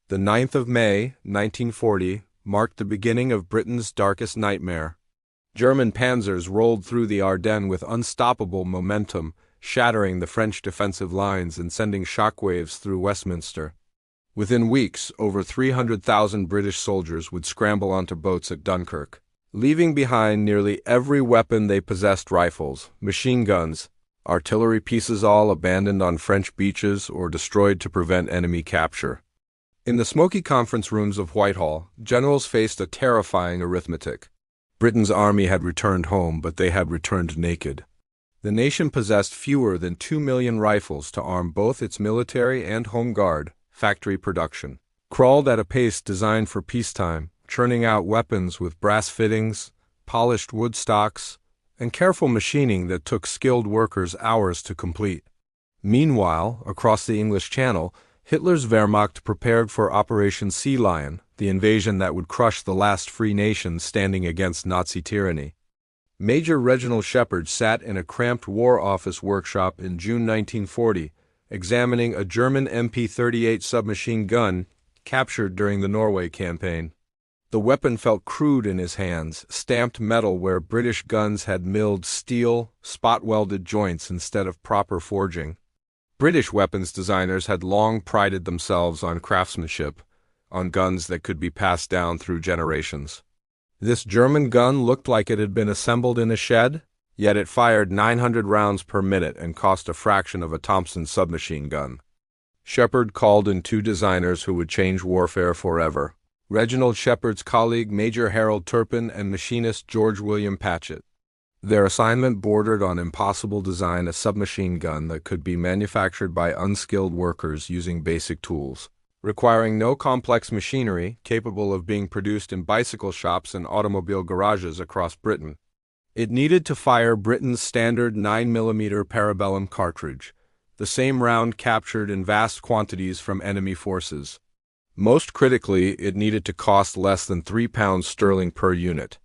The 9th of May, 1940, marked the beginning of Britain's darkest nightmare. German panzers rolled through the Ardennes with unstoppable momentum, shattering the French defensive lines and sending shockwaves through Westminster. Within weeks, over 300,000 British soldiers would scramble onto boats at Dunkirk, leaving behind nearly every weapon they possessed: rifles, machine guns, artillery pieces, all abandoned on French beaches or destroyed to prevent enemy capture. In the smoky conference rooms of Whitehall, generals faced a terrifying arithmetic. Britain's army had returned home, but they had returned naked. The nation possessed fewer than 2 million rifles to arm both its military and home guard. Factory production crawled at a pace designed for peacetime, churning out weapons with brass fittings, polished wood stocks, and careful machining that took skilled workers hours to complete. Meanwhile, across the English Channel, Hitler's Wehrmacht prepared for Operation Sea Lion, the invasion that would crush the last free nation standing against Nazi tyranny. Major Reginald Shepard sat in a cramped War Office workshop in June 1940, examining a German MP-38 submachine gun captured during the Norway campaign. The weapon felt crude in his hands, stamped metal where British guns had milled steel, spot-welded joints instead of proper forging. British weapons designers had long prided themselves on craftsmanship, on guns that could be passed down through generations. This German gun looked like it had been assembled in a shed, yet it fired 900 rounds per minute and cost a fraction of a Thompson submachine gun. Shepard called in two designers who would change warfare forever: Reginald Shepard's colleague Major Harold Turpin and machinist George William Patchett. Their assignment bordered on impossible: design a submachine gun that could be manufactured by unskilled workers using basic tools, requiring no complex machinery, capable of being produced in bicycle shops and automobile garages across Britain. It needed to fire Britain's standard 9mm parabellum cartridge, the same round captured in vast quantities from enemy forces. Most critically, it needed to cost less than £3 per unit.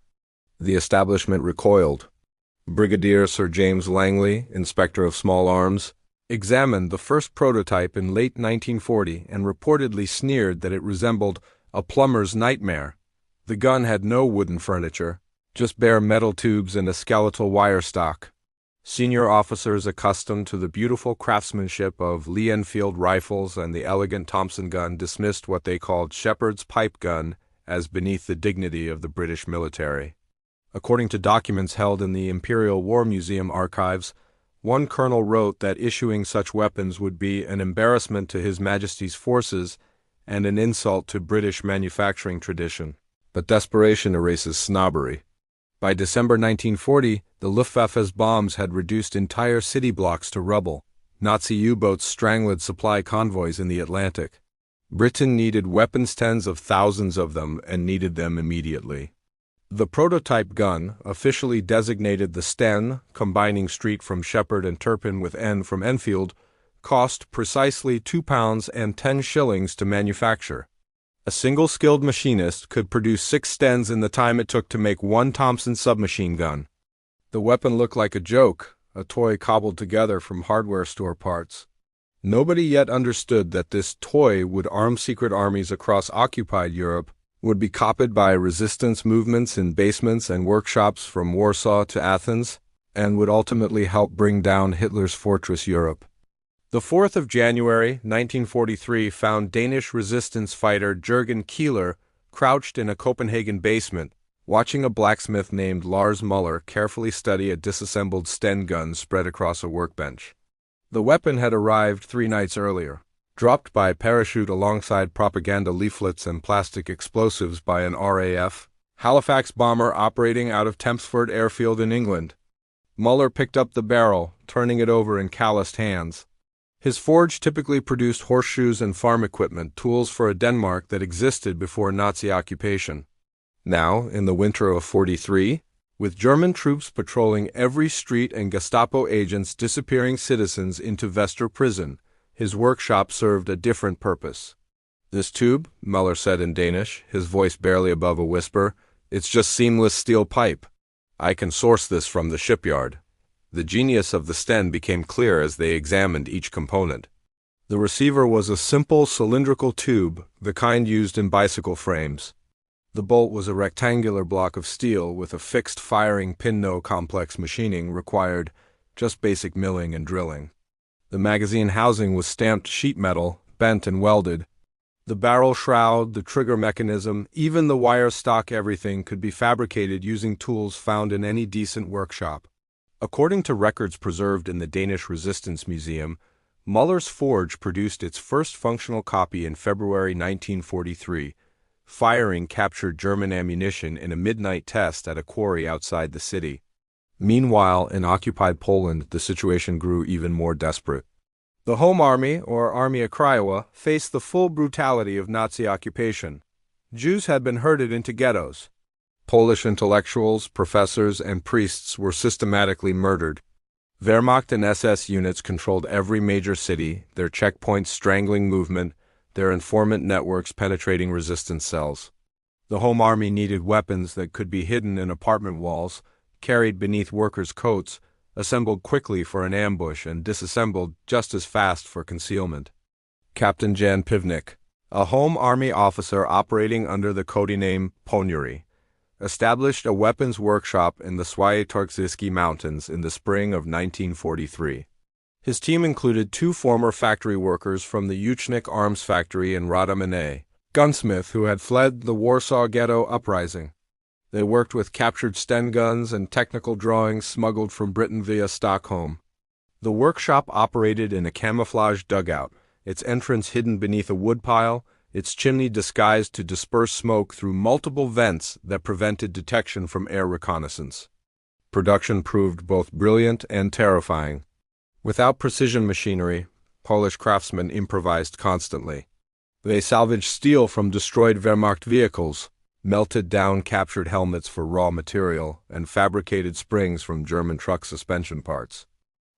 The establishment recoiled. Brigadier Sir James Langley, Inspector of Small Arms, examined the first prototype in late 1940 and reportedly sneered that it resembled a plumber's nightmare. The gun had no wooden furniture, just bare metal tubes and a skeletal wire stock. Senior officers accustomed to the beautiful craftsmanship of Lee Enfield rifles and the elegant Thompson gun dismissed what they called Shepard's pipe gun as beneath the dignity of the British military. According to documents held in the Imperial War Museum archives, one colonel wrote that issuing such weapons would be an embarrassment to His Majesty's forces and an insult to British manufacturing tradition. But desperation erases snobbery. By December 1940, the Luftwaffe's bombs had reduced entire city blocks to rubble. Nazi U-boats strangled supply convoys in the Atlantic. Britain needed weapons, tens of thousands of them, and needed them immediately. The prototype gun, officially designated the Sten, combining Street from Shepard and Turpin with N from Enfield, cost precisely £2.10 to manufacture. A single skilled machinist could produce 6 Stens in the time it took to make one Thompson submachine gun. The weapon looked like a joke, a toy cobbled together from hardware store parts. Nobody yet understood that this toy would arm secret armies across occupied Europe, would be copied by resistance movements in basements and workshops from Warsaw to Athens, and would ultimately help bring down Hitler's fortress Europe. The 4th of January, 1943 found Danish resistance fighter Jürgen Keeler crouched in a Copenhagen basement, watching a blacksmith named Lars Muller carefully study a disassembled Sten gun spread across a workbench. The weapon had arrived 3 nights earlier, dropped by parachute alongside propaganda leaflets and plastic explosives by an RAF Halifax bomber operating out of Tempsford Airfield in England. Muller picked up the barrel, turning it over in calloused hands. His forge typically produced horseshoes and farm equipment, tools for a Denmark that existed before Nazi occupation. Now, in the winter of '43, with German troops patrolling every street and Gestapo agents disappearing citizens into Vester prison, his workshop served a different purpose. "This tube," Muller said in Danish, his voice barely above a whisper, "it's just seamless steel pipe. I can source this from the shipyard." The genius of the Sten became clear as they examined each component. The receiver was a simple cylindrical tube, the kind used in bicycle frames. The bolt was a rectangular block of steel with a fixed firing pin. No complex machining required, just basic milling and drilling. The magazine housing was stamped sheet metal, bent and welded. The barrel shroud, the trigger mechanism, even the wire stock, everything could be fabricated using tools found in any decent workshop. According to records preserved in the Danish Resistance Museum, Müller's Forge produced its first functional copy in February 1943. Firing captured German ammunition in a midnight test at a quarry outside the city. Meanwhile, in occupied Poland, the situation grew even more desperate. The Home Army, or Armia Krajowa, faced the full brutality of Nazi occupation. Jews had been herded into ghettos. Polish intellectuals, professors, and priests were systematically murdered. Wehrmacht and SS units controlled every major city, their checkpoints strangling movement, their informant networks penetrating resistance cells. The Home Army needed weapons that could be hidden in apartment walls, carried beneath workers' coats, assembled quickly for an ambush, and disassembled just as fast for concealment. Captain Jan Pivnik, a Home Army officer operating under the codename Poniary, established a weapons workshop in the Świętokrzyski Mountains in the spring of 1943. His team included 2 former factory workers from the Juchnik arms factory in Radomyne, gunsmith who had fled the Warsaw Ghetto uprising. They worked with captured Sten guns and technical drawings smuggled from Britain via Stockholm. The workshop operated in a camouflage dugout, its entrance hidden beneath a woodpile, its chimney disguised to disperse smoke through multiple vents that prevented detection from air reconnaissance. Production proved both brilliant and terrifying. Without precision machinery, Polish craftsmen improvised constantly. They salvaged steel from destroyed Wehrmacht vehicles, melted down captured helmets for raw material, and fabricated springs from German truck suspension parts.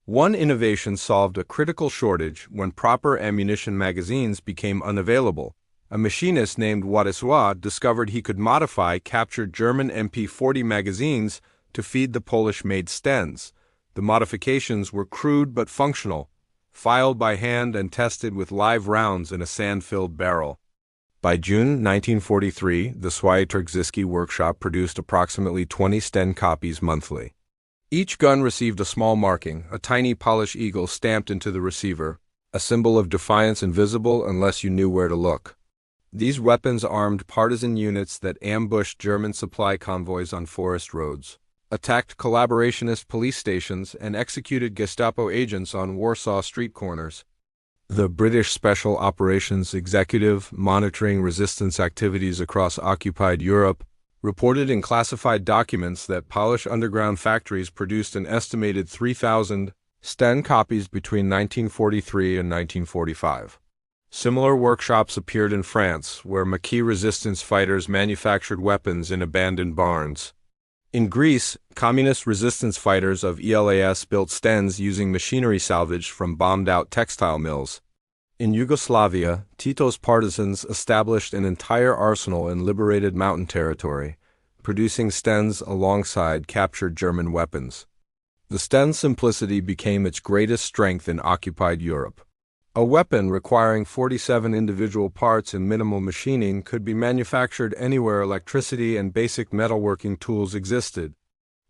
One innovation solved a critical shortage when proper ammunition magazines became unavailable. A machinist named Władysław discovered he could modify captured German MP40 magazines to feed the Polish-made Stens. The modifications were crude but functional, filed by hand and tested with live rounds in a sand-filled barrel. By June 1943, the Świętokrzyski workshop produced approximately 20 Sten copies monthly. Each gun received a small marking, a tiny Polish eagle stamped into the receiver, a symbol of defiance invisible unless you knew where to look. These weapons armed partisan units that ambushed German supply convoys on forest roads, attacked collaborationist police stations, and executed Gestapo agents on Warsaw street corners. The British Special Operations Executive, monitoring resistance activities across occupied Europe, reported in classified documents that Polish underground factories produced an estimated 3,000 Sten copies between 1943 and 1945. Similar workshops appeared in France, where Maquis resistance fighters manufactured weapons in abandoned barns. In Greece, communist resistance fighters of ELAS built Stens using machinery salvaged from bombed-out textile mills. In Yugoslavia, Tito's partisans established an entire arsenal in liberated mountain territory, producing Stens alongside captured German weapons. The Sten's simplicity became its greatest strength in occupied Europe. A weapon requiring 47 individual parts and minimal machining could be manufactured anywhere electricity and basic metalworking tools existed.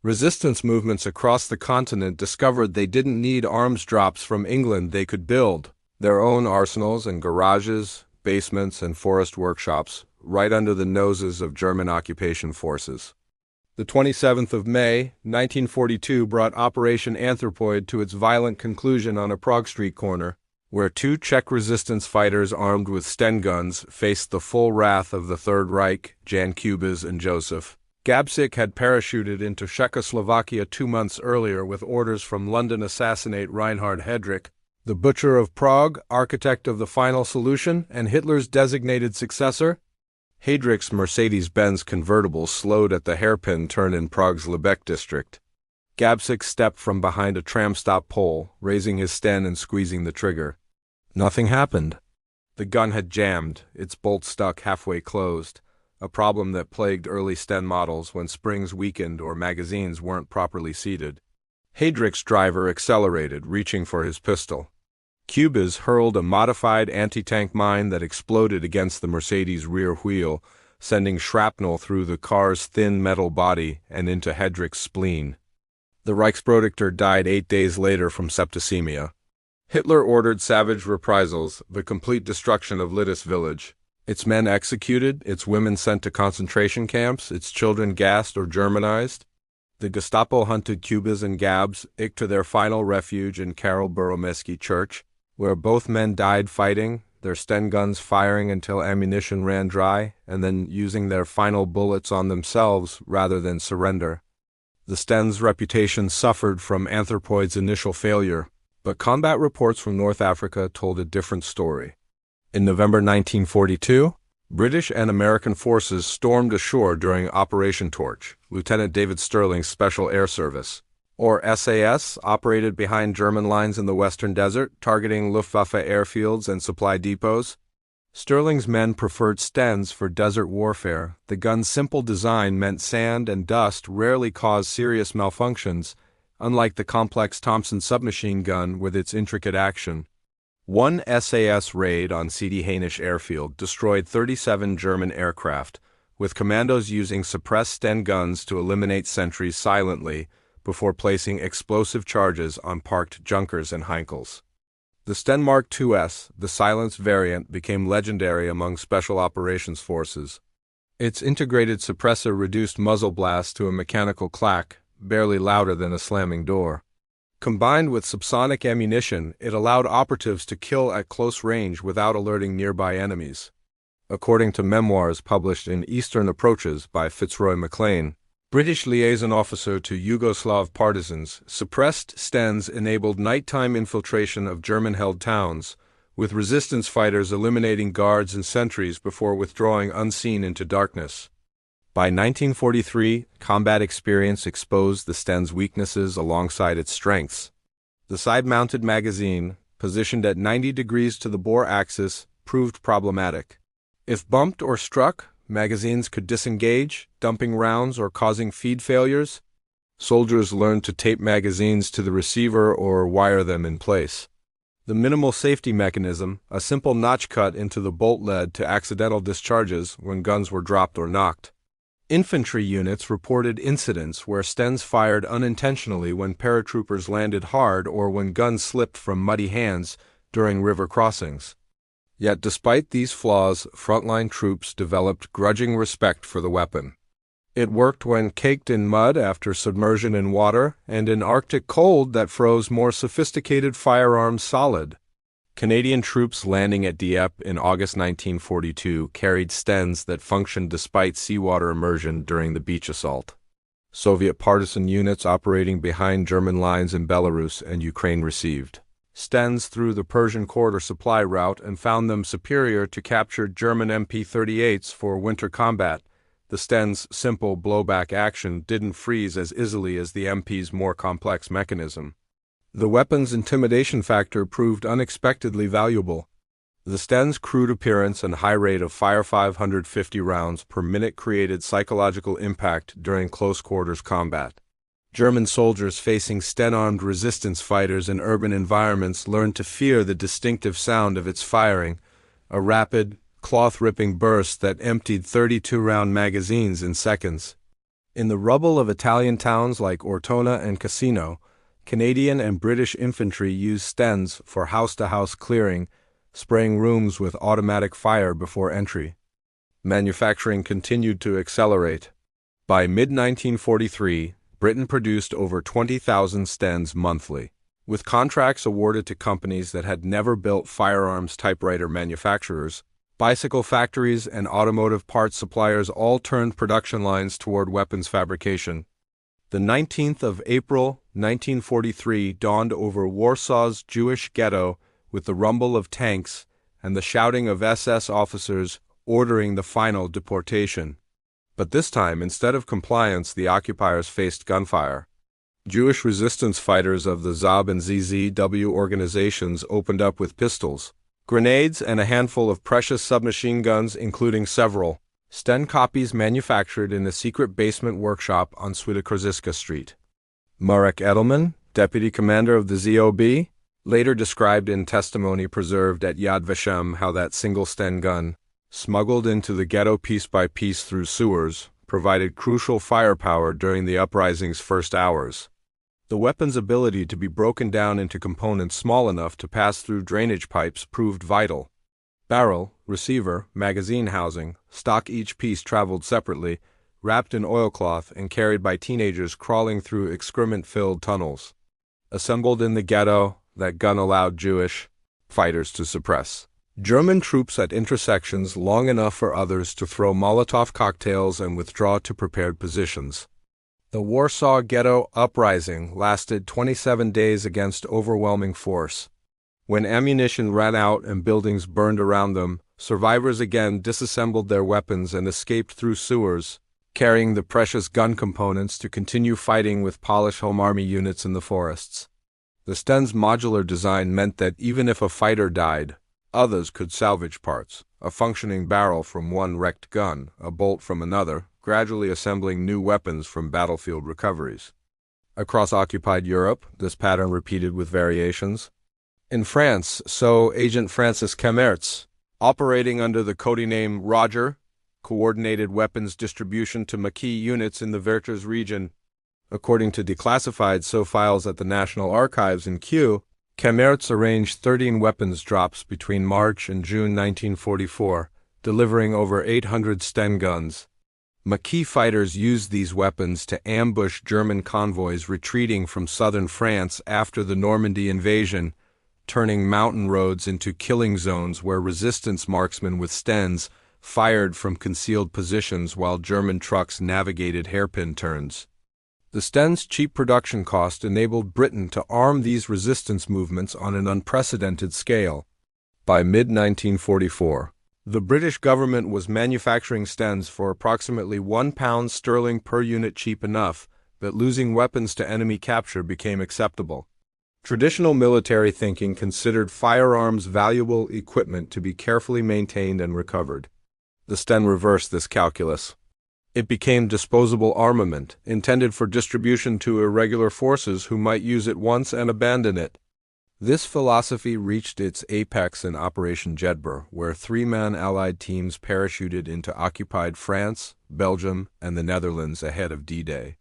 Resistance movements across the continent discovered they didn't need arms drops from England. They could build their own arsenals in garages, basements, and forest workshops, right under the noses of German occupation forces. The 27th of May, 1942 brought Operation Anthropoid to its violent conclusion on a Prague street corner, where 2 Czech resistance fighters armed with Sten guns faced the full wrath of the Third Reich, Jan Kubas and Joseph. Gabčík had parachuted into Czechoslovakia 2 months earlier with orders from London assassinate Reinhard Heydrich, the butcher of Prague, architect of the final solution, and Hitler's designated successor. Heydrich's Mercedes-Benz convertible slowed at the hairpin turn in Prague's Lubeck district. Gabčík stepped from behind a tram-stop pole, raising his Sten and squeezing the trigger. Nothing happened. The gun had jammed, its bolt stuck halfway closed, a problem that plagued early Sten models when springs weakened or magazines weren't properly seated. Heydrich's driver accelerated, reaching for his pistol. Cubas hurled a modified anti-tank mine that exploded against the Mercedes' rear wheel, sending shrapnel through the car's thin metal body and into Hedrick's spleen. The Reichsproductor died 8 days later from septicemia. Hitler ordered savage reprisals, the complete destruction of Littes village. Its men executed, its women sent to concentration camps, its children gassed or Germanized. The Gestapo hunted Cubas and Gabs to their final refuge in Karol Boromesky Church, where both men died fighting, their Sten guns firing until ammunition ran dry, and then using their final bullets on themselves rather than surrender. The Sten's reputation suffered from Anthropoid's initial failure, but combat reports from North Africa told a different story. In November 1942, British and American forces stormed ashore during Operation Torch. Lieutenant David Sterling's Special Air Service, or SAS, operated behind German lines in the Western Desert, targeting Luftwaffe airfields and supply depots. Sterling's men preferred Stens for desert warfare. The gun's simple design meant sand and dust rarely caused serious malfunctions, unlike the complex Thompson submachine gun with its intricate action. One SAS raid on Sidi Hainish airfield destroyed 37 German aircraft, with commandos using suppressed Sten guns to eliminate sentries silently before placing explosive charges on parked Junkers and Heinkels. The Sten Mark IIS, the silenced variant, became legendary among Special Operations Forces. Its integrated suppressor reduced muzzle blast to a mechanical clack, barely louder than a slamming door. Combined with subsonic ammunition, it allowed operatives to kill at close range without alerting nearby enemies. According to memoirs published in Eastern Approaches by Fitzroy MacLean, British liaison officer to Yugoslav partisans, suppressed Stens enabled nighttime infiltration of German-held towns, with resistance fighters eliminating guards and sentries before withdrawing unseen into darkness. By 1943, combat experience exposed the Sten's weaknesses alongside its strengths. The side-mounted magazine, positioned at 90 degrees to the bore axis, proved problematic. If bumped or struck, magazines could disengage, dumping rounds or causing feed failures. Soldiers learned to tape magazines to the receiver or wire them in place. The minimal safety mechanism, a simple notch cut into the bolt, led to accidental discharges when guns were dropped or knocked. Infantry units reported incidents where Stens fired unintentionally when paratroopers landed hard or when guns slipped from muddy hands during river crossings. Yet despite these flaws, frontline troops developed grudging respect for the weapon. It worked when caked in mud after submersion in water, and in Arctic cold that froze more sophisticated firearms solid. Canadian troops landing at Dieppe in August 1942 carried Stens that functioned despite seawater immersion during the beach assault. Soviet partisan units operating behind German lines in Belarus and Ukraine received Stens through the Persian Corridor supply route and found them superior to captured German MP-38s for winter combat. The Sten's simple blowback action didn't freeze as easily as the MP's more complex mechanism. The weapon's intimidation factor proved unexpectedly valuable. The Sten's crude appearance and high rate of fire 550 rounds per minute created psychological impact during close-quarters combat. German soldiers facing Sten-armed resistance fighters in urban environments learned to fear the distinctive sound of its firing, a rapid, cloth-ripping burst that emptied 32-round magazines in seconds. In the rubble of Italian towns like Ortona and Cassino, Canadian and British infantry used Stens for house-to-house clearing, spraying rooms with automatic fire before entry. Manufacturing continued to accelerate. By mid-1943, Britain produced over 20,000 Stens monthly, with contracts awarded to companies that had never built firearms typewriter manufacturers. Bicycle factories and automotive parts suppliers all turned production lines toward weapons fabrication. The 19th of April, 1943 dawned over Warsaw's Jewish ghetto with the rumble of tanks and the shouting of SS officers ordering the final deportation. But this time, instead of compliance, the occupiers faced gunfire. Jewish resistance fighters of the ZAB and ZZW organizations opened up with pistols, grenades, and a handful of precious submachine guns, including several Sten copies manufactured in a secret basement workshop on Świętokrzyska Street. Marek Edelman, deputy commander of the ZOB, Later described in testimony preserved at Yad Vashem how that single Sten gun, smuggled into the ghetto piece by piece through sewers, provided crucial firepower during the uprising's first hours. The weapon's ability to be broken down into components small enough to pass through drainage pipes proved vital. Barrel, receiver, magazine housing, stock each piece traveled separately, wrapped in oilcloth and carried by teenagers crawling through excrement-filled tunnels. Assembled in the ghetto, that gun allowed Jewish fighters to suppress German troops at intersections long enough for others to throw Molotov cocktails and withdraw to prepared positions. The Warsaw Ghetto Uprising lasted 27 days against overwhelming force. When ammunition ran out and buildings burned around them, survivors again disassembled their weapons and escaped through sewers, carrying the precious gun components to continue fighting with Polish Home Army units in the forests. The Sten's modular design meant that even if a fighter died, others could salvage parts, a functioning barrel from one wrecked gun, a bolt from another, gradually assembling new weapons from battlefield recoveries. Across occupied Europe, this pattern repeated with variations. In France, so Agent Francis Camertz, operating under the codename Roger, coordinated weapons distribution to Maquis units in the Vercors region. According to declassified files at the National Archives in Kew, Camertz arranged 13 weapons drops between March and June 1944, delivering over 800 Sten guns. Maquis fighters used these weapons to ambush German convoys retreating from southern France after the Normandy invasion, turning mountain roads into killing zones where resistance marksmen with Stens fired from concealed positions while German trucks navigated hairpin turns. The Sten's cheap production cost enabled Britain to arm these resistance movements on an unprecedented scale. By mid-1944, the British government was manufacturing Stens for approximately £1 per unit, cheap enough that losing weapons to enemy capture became acceptable. Traditional military thinking considered firearms valuable equipment to be carefully maintained and recovered. The Sten reversed this calculus. It became disposable armament, intended for distribution to irregular forces who might use it once and abandon it. This philosophy reached its apex in Operation Jedburgh, where three-man Allied teams parachuted into occupied France, Belgium, and the Netherlands ahead of D-Day.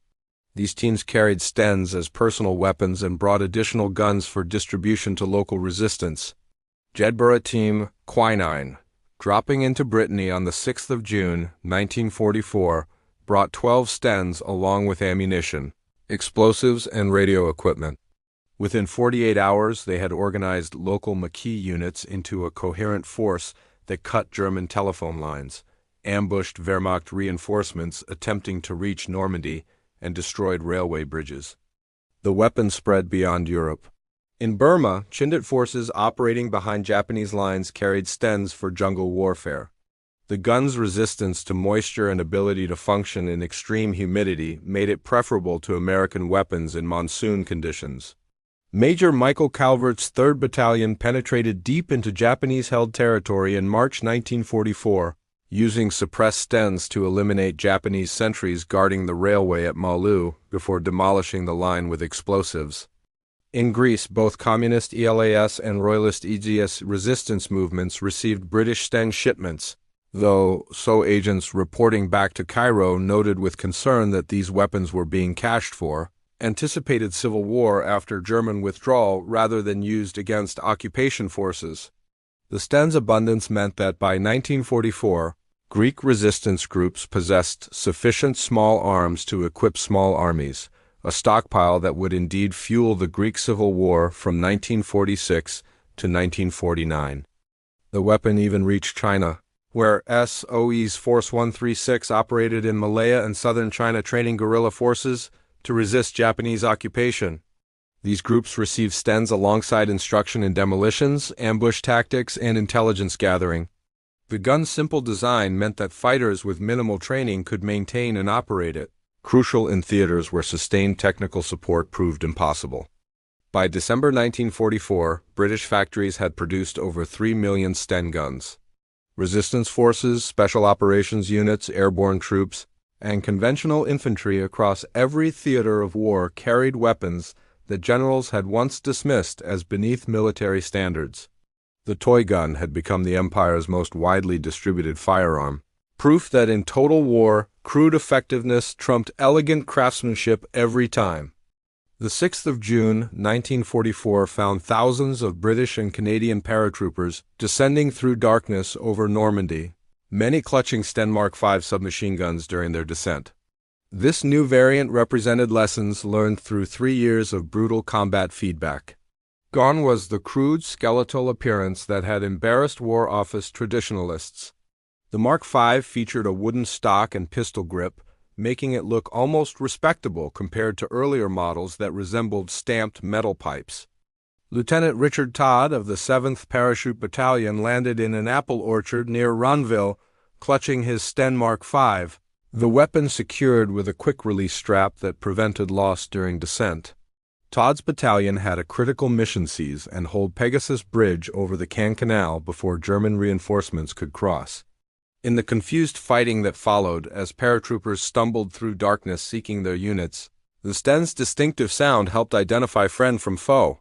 These teams carried Stens as personal weapons and brought additional guns for distribution to local resistance. Jedburgh Team Quinine, dropping into Brittany on the 6th of June, 1944, brought 12 Stens along with ammunition, explosives, and radio equipment. Within 48 hours, they had organized local Maquis units into a coherent force that cut German telephone lines, ambushed Wehrmacht reinforcements attempting to reach Normandy, and destroyed railway bridges. The weapon spread beyond Europe. In Burma, Chindit forces operating behind Japanese lines carried Stens for jungle warfare. The gun's resistance to moisture and ability to function in extreme humidity made it preferable to American weapons in monsoon conditions. Major Michael Calvert's 3rd Battalion penetrated deep into Japanese-held territory in March 1944, using suppressed Stens to eliminate Japanese sentries guarding the railway at Malu before demolishing the line with explosives. In Greece, both Communist ELAS and Royalist EGS resistance movements received British Sten shipments, though agents reporting back to Cairo noted with concern that these weapons were being cashed for, anticipated civil war after German withdrawal rather than used against occupation forces. The Sten's abundance meant that by 1944, Greek resistance groups possessed sufficient small arms to equip small armies, a stockpile that would indeed fuel the Greek Civil War from 1946 to 1949. The weapon even reached China, where SOE's Force 136 operated in Malaya and southern China training guerrilla forces to resist Japanese occupation. These groups received Stens alongside instruction in demolitions, ambush tactics, and intelligence gathering. The gun's simple design meant that fighters with minimal training could maintain and operate it, crucial in theaters where sustained technical support proved impossible. By December 1944, British factories had produced over 3 million Sten guns. Resistance forces, special operations units, airborne troops, and conventional infantry across every theater of war carried weapons that generals had once dismissed as beneath military standards. The toy gun had become the Empire's most widely distributed firearm, proof that in total war, crude effectiveness trumped elegant craftsmanship every time. The 6th of June, 1944 found thousands of British and Canadian paratroopers descending through darkness over Normandy, many clutching Sten Mark V submachine guns during their descent. This new variant represented lessons learned through 3 years of brutal combat feedback. Gone was the crude, skeletal appearance that had embarrassed War Office traditionalists. The Mark V featured a wooden stock and pistol grip, making it look almost respectable compared to earlier models that resembled stamped metal pipes. Lieutenant Richard Todd of the 7th Parachute Battalion landed in an apple orchard near Ronville, clutching his Sten Mark V, the weapon secured with a quick-release strap that prevented loss during descent. Todd's battalion had a critical mission seize and hold Pegasus Bridge over the Caen Canal before German reinforcements could cross. In the confused fighting that followed, as paratroopers stumbled through darkness seeking their units, the Sten's distinctive sound helped identify friend from foe.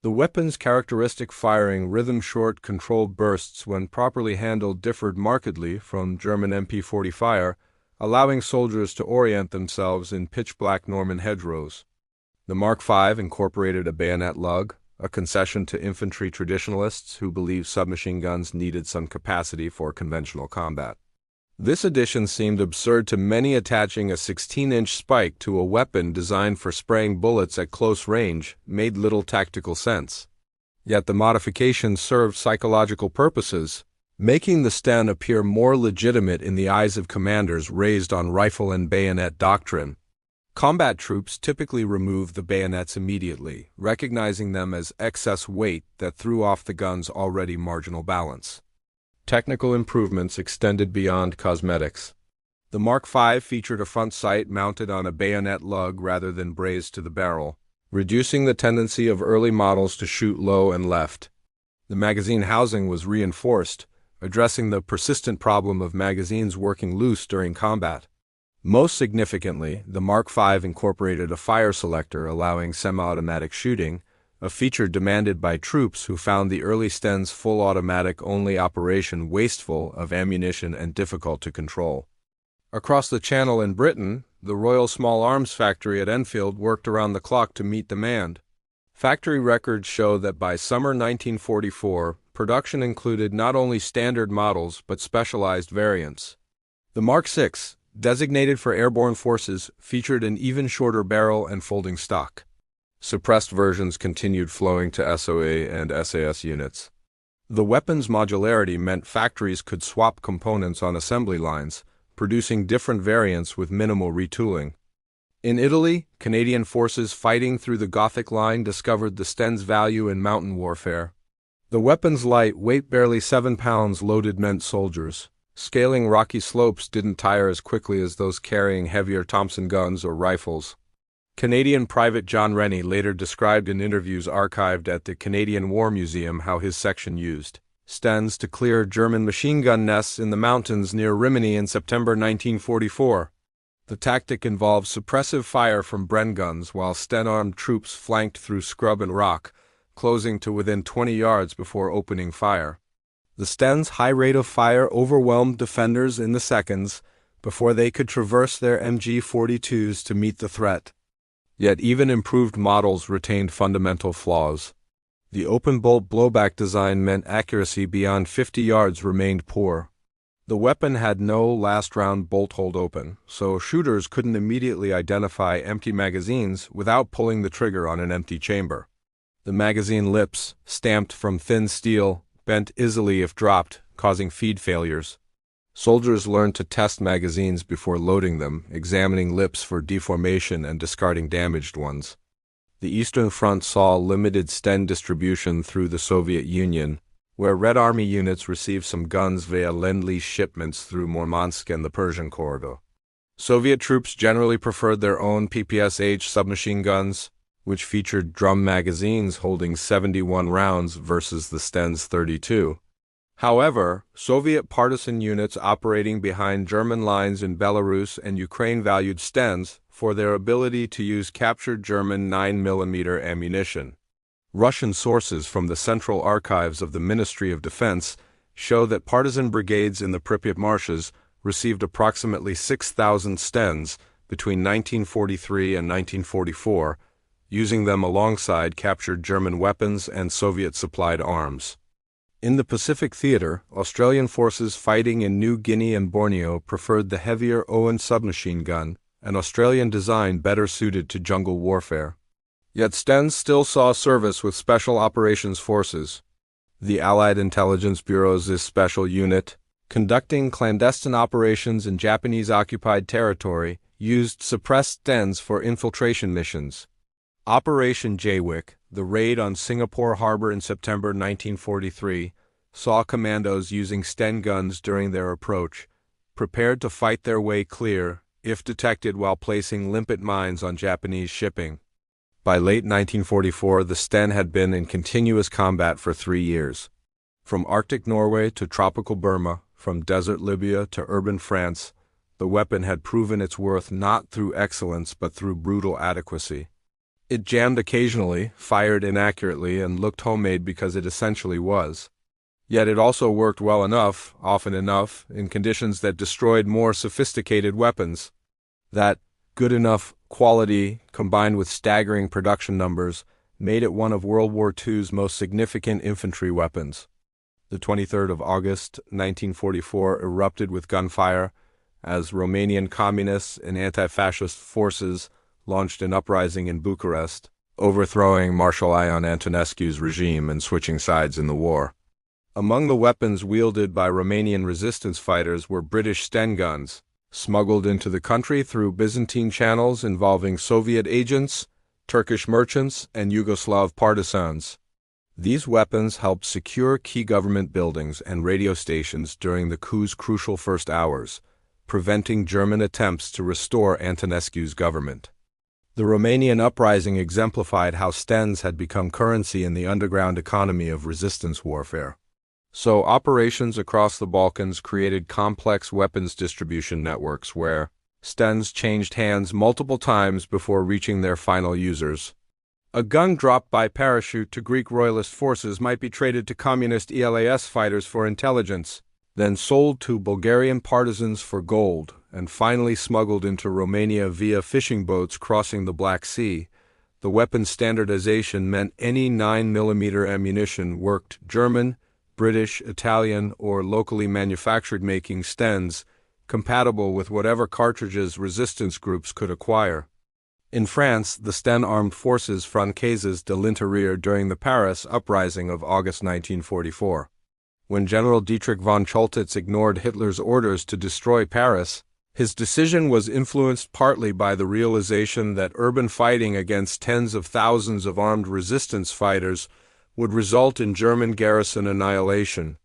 The weapon's characteristic firing rhythm-short, controlled bursts when properly handled differed markedly from German MP-40 fire, allowing soldiers to orient themselves in pitch-black Norman hedgerows. The Mark V incorporated a bayonet lug, a concession to infantry traditionalists who believed submachine guns needed some capacity for conventional combat. This addition seemed absurd to many. Attaching a 16-inch spike to a weapon designed for spraying bullets at close range made little tactical sense. Yet the modification served psychological purposes, making the Sten appear more legitimate in the eyes of commanders raised on rifle and bayonet doctrine. Combat troops typically removed the bayonets immediately, recognizing them as excess weight that threw off the gun's already marginal balance. Technical improvements extended beyond cosmetics. The Mark V featured a front sight mounted on a bayonet lug rather than brazed to the barrel, reducing the tendency of early models to shoot low and left. The magazine housing was reinforced, addressing the persistent problem of magazines working loose during combat. Most significantly, the Mark V incorporated a fire selector allowing semi-automatic shooting, a feature demanded by troops who found the early Sten's full automatic-only operation wasteful of ammunition and difficult to control. Across the Channel in Britain, the Royal Small Arms Factory at Enfield worked around the clock to meet demand. Factory records show that by summer 1944, production included not only standard models but specialized variants. The Mark VI, designated for airborne forces, featured an even shorter barrel and folding stock. Suppressed versions continued flowing to SOA and SAS units. The weapon's modularity meant factories could swap components on assembly lines, producing different variants with minimal retooling. In Italy, Canadian forces fighting through the Gothic Line discovered the Sten's value in mountain warfare. The weapon's light weight, barely 7 pounds, loaded meant soldiers. Scaling rocky slopes didn't tire as quickly as those carrying heavier Thompson guns or rifles. Canadian Private John Rennie later described in interviews archived at the Canadian War Museum how his section used Stens to clear German machine gun nests in the mountains near Rimini in September 1944. The tactic involved suppressive fire from Bren guns while Sten-armed troops flanked through scrub and rock, closing to within 20 yards before opening fire. The Sten's high rate of fire overwhelmed defenders in the seconds before they could traverse their MG-42s to meet the threat. Yet even improved models retained fundamental flaws. The open-bolt blowback design meant accuracy beyond 50 yards remained poor. The weapon had no last-round bolt hold open, so shooters couldn't immediately identify empty magazines without pulling the trigger on an empty chamber. The magazine lips, stamped from thin steel, bent easily if dropped, causing feed failures. Soldiers learned to test magazines before loading them, examining lips for deformation and discarding damaged ones. The Eastern Front saw limited Sten distribution through the Soviet Union, where Red Army units received some guns via Lend-Lease shipments through Murmansk and the Persian Corridor. Soviet troops generally preferred their own PPSH submachine guns, which featured drum magazines holding 71 rounds versus the Sten's 32. However, Soviet partisan units operating behind German lines in Belarus and Ukraine valued Stens for their ability to use captured German 9mm ammunition. Russian sources from the Central Archives of the Ministry of Defense show that partisan brigades in the Pripyat marshes received approximately 6,000 Stens between 1943 and 1944, using them alongside captured German weapons and Soviet-supplied arms. In the Pacific Theater, Australian forces fighting in New Guinea and Borneo preferred the heavier Owen submachine gun, an Australian design better suited to jungle warfare. Yet Sten still saw service with Special Operations Forces, the Allied Intelligence Bureau's special unit, conducting clandestine operations in Japanese-occupied territory, used suppressed Stens for infiltration missions. Operation Jaywick, the raid on Singapore Harbor in September 1943, saw commandos using Sten guns during their approach, prepared to fight their way clear if detected while placing limpet mines on Japanese shipping. By late 1944, the Sten had been in continuous combat for 3 years. From Arctic Norway to tropical Burma, from desert Libya to urban France, the weapon had proven its worth not through excellence but through brutal adequacy. It jammed occasionally, fired inaccurately, and looked homemade because it essentially was. Yet it also worked well enough, often enough, in conditions that destroyed more sophisticated weapons. That good enough quality, combined with staggering production numbers, made it one of World War II's most significant infantry weapons. The 23rd of August, 1944 erupted with gunfire as Romanian communists and anti-fascist forces launched an uprising in Bucharest, overthrowing Marshal Ion Antonescu's regime and switching sides in the war. Among the weapons wielded by Romanian resistance fighters were British Sten guns, smuggled into the country through Byzantine channels involving Soviet agents, Turkish merchants, and Yugoslav partisans. These weapons helped secure key government buildings and radio stations during the coup's crucial first hours, preventing German attempts to restore Antonescu's government. The Romanian uprising exemplified how Stens had become currency in the underground economy of resistance warfare. So operations across the Balkans created complex weapons distribution networks where Stens changed hands multiple times before reaching their final users. A gun dropped by parachute to Greek royalist forces might be traded to communist ELAS fighters for intelligence, then sold to Bulgarian partisans for gold, and finally smuggled into Romania via fishing boats crossing the Black Sea. The weapon standardization meant any 9mm ammunition worked German, British, Italian, or locally manufactured, making Stens compatible with whatever cartridges resistance groups could acquire. In France, the Sten armed forces Francaise de l'Intérieur during the Paris uprising of August 1944. When General Dietrich von Choltitz ignored Hitler's orders to destroy Paris, his decision was influenced partly by the realization that urban fighting against tens of thousands of armed resistance fighters would result in German garrison annihilation.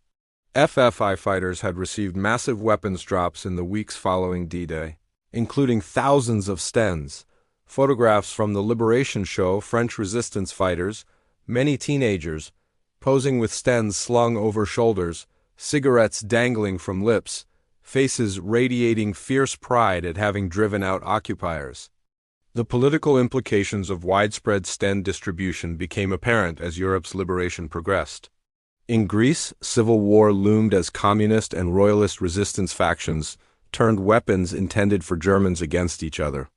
FFI fighters had received massive weapons drops in the weeks following D-Day, including thousands of Stens. Photographs from the Liberation show French resistance fighters, many teenagers, posing with Stens slung over shoulders, cigarettes dangling from lips, faces radiating fierce pride at having driven out occupiers. The political implications of widespread Sten distribution became apparent as Europe's liberation progressed. In Greece, civil war loomed as communist and royalist resistance factions turned weapons intended for Germans against each other.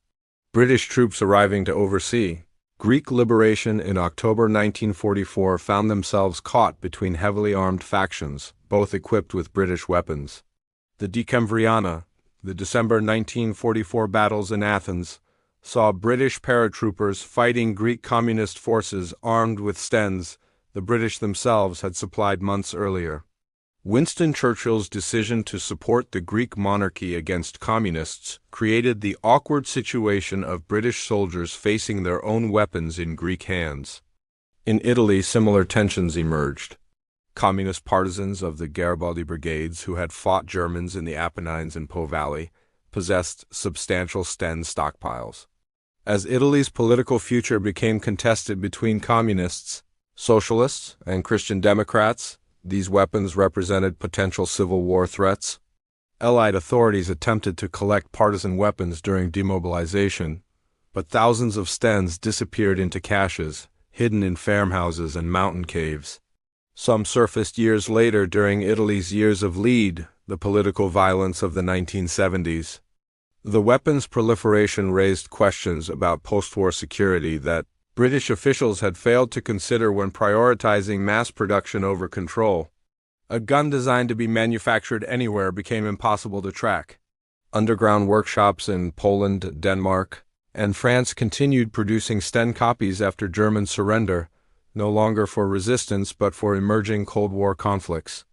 British troops arriving to oversee Greek liberation in October 1944 found themselves caught between heavily armed factions, both equipped with British weapons. The Decembriana, the December 1944 battles in Athens, saw British paratroopers fighting Greek communist forces armed with Stens the British themselves had supplied months earlier. Winston Churchill's decision to support the Greek monarchy against communists created the awkward situation of British soldiers facing their own weapons in Greek hands. In Italy, similar tensions emerged. Communist partisans of the Garibaldi brigades who had fought Germans in the Apennines and Po Valley possessed substantial Sten stockpiles. As Italy's political future became contested between communists, socialists, and Christian Democrats, These weapons represented potential civil war threats. Allied authorities attempted to collect partisan weapons during demobilization, but thousands of Stens disappeared into caches, hidden in farmhouses and mountain caves. Some surfaced years later during Italy's years of lead, the political violence of the 1970s. The weapons proliferation raised questions about post-war security that British officials had failed to consider when prioritizing mass production over control. A gun designed to be manufactured anywhere became impossible to track. Underground workshops in Poland, Denmark, and France continued producing Sten copies after German surrender, no longer for resistance but for emerging Cold War conflicts.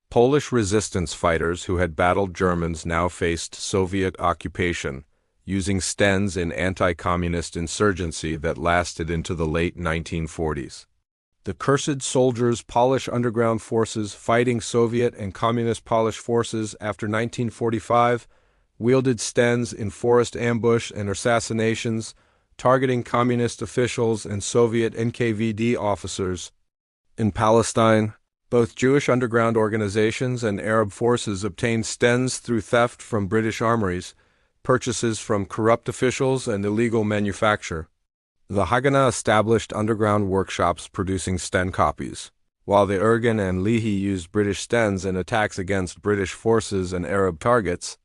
Polish resistance fighters who had battled Germans now faced Soviet occupation, using Stens in anti-communist insurgency that lasted into the late 1940s. The cursed soldiers, Polish underground forces fighting Soviet and Communist Polish forces after 1945, wielded Stens in forest ambush and assassinations, targeting communist officials and Soviet NKVD officers. In Palestine, both Jewish underground organizations and Arab forces obtained Stens through theft from British armories, purchases from corrupt officials, and illegal manufacture. The Haganah established underground workshops producing Sten copies, while the Irgun and Leahy used British Stens in attacks against British forces and Arab targets.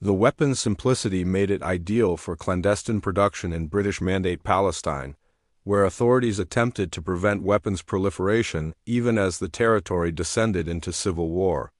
The weapon's simplicity made it ideal for clandestine production in British Mandate Palestine, where authorities attempted to prevent weapons proliferation even as the territory descended into civil war.